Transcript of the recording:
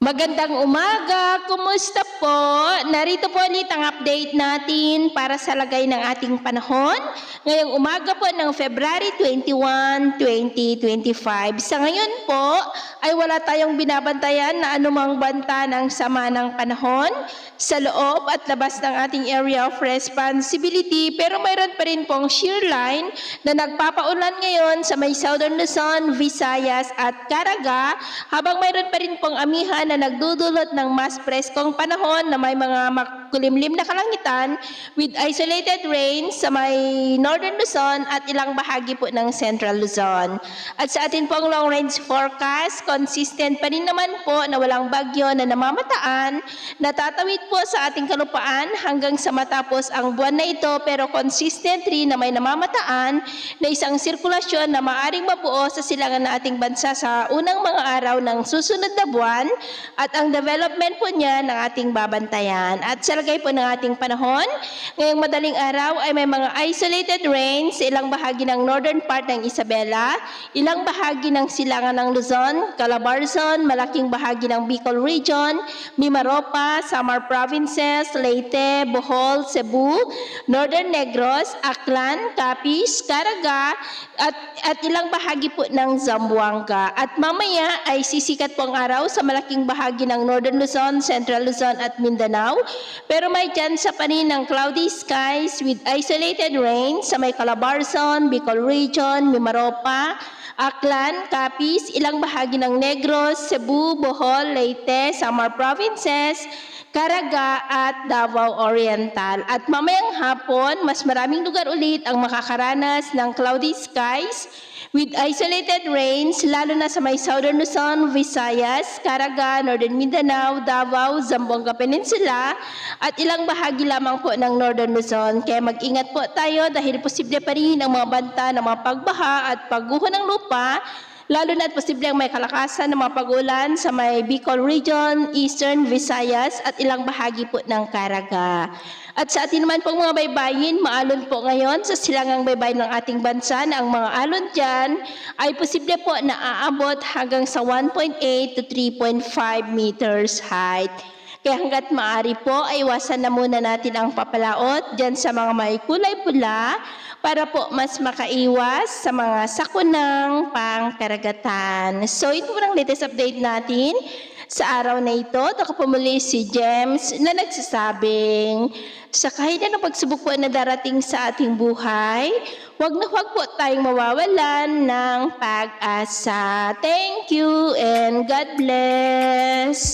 Magandang umaga! Kumusta po? Narito po ulit ang update natin para sa lagay ng ating panahon. Ngayong umaga po ng February 21, 2025. Sa ngayon po ay wala tayong binabantayan na anumang banta ng sama ng panahon sa loob at labas ng ating area of responsibility, pero mayroon pa rin pong shear line na nagpapaulan ngayon sa may Southern Luzon, Visayas at Caraga, habang mayroon pa rin pong amihan na nagdudulot ng mas preskong panahon na may mga makulimlim na kalangitan with isolated rain sa may Northern Luzon at ilang bahagi po ng Central Luzon. At sa atin pong long range forecast, consistent pa rin naman po na walang bagyo na namamataan, natatawid po sa ating kalupaan hanggang sa matapos ang buwan na ito, pero consistent rin na may namamataan na isang sirkulasyon na maaring mabuo sa silangan ng ating bansa sa unang mga araw ng susunod na buwan, at ang development po niya ng ating babantayan. At sa lagay po ng ating panahon, ngayong madaling araw ay may mga isolated rain sa ilang bahagi ng northern part ng Isabela, ilang bahagi ng silangan ng Luzon, Calabarzon, malaking bahagi ng Bicol Region, Mimaropa, Samar Provinces, Leyte, Bohol, Cebu, Northern Negros, Aklan, Capiz, Caraga, at ilang bahagi po ng Zamboanga. At mamaya ay sisikat po ang araw sa malaking bahagi ng Northern Luzon, Central Luzon at Mindanao, pero may tsansa pa rin ng cloudy skies with isolated rain sa may Calabarzon, Bicol Region, Mimaropa, Aklan, Capiz, ilang bahagi ng Negros, Cebu, Bohol, Leyte, Samar Provinces, Caraga at Davao Oriental. At mamayang hapon, mas maraming lugar ulit ang makakaranas ng cloudy skies with isolated rains, lalo na sa may Southern Luzon, Visayas, Caraga, Northern Mindanao, Davao, Zamboanga Peninsula, at ilang bahagi lamang po ng Northern Luzon. Kaya mag-ingat po tayo dahil posible pa rin ang mga banta ng mga pagbaha at pagguho ng lupa, lalo na at posibleng may kalakasan ng mga pag-ulan sa may Bicol Region, Eastern Visayas at ilang bahagi po ng Caraga. At sa atin naman pong mga baybayin, maalon po ngayon sa silangang baybayin ng ating bansa na ang mga alon dyan ay posible po na aabot hanggang sa 1.8 to 3.5 meters height. Kaya hanggat maaari po ay iwasan na muna natin ang papalaot dyan sa mga may kulay pula para po mas makaiwas sa mga sakunang pangkaragatan. So ito po ang latest update natin sa araw na ito. Ako po muli si James na nagsasabing sa kahit anong pagsubok po na darating sa ating buhay, huwag na huwag po tayong mawawalan ng pag-asa. Thank you and God bless.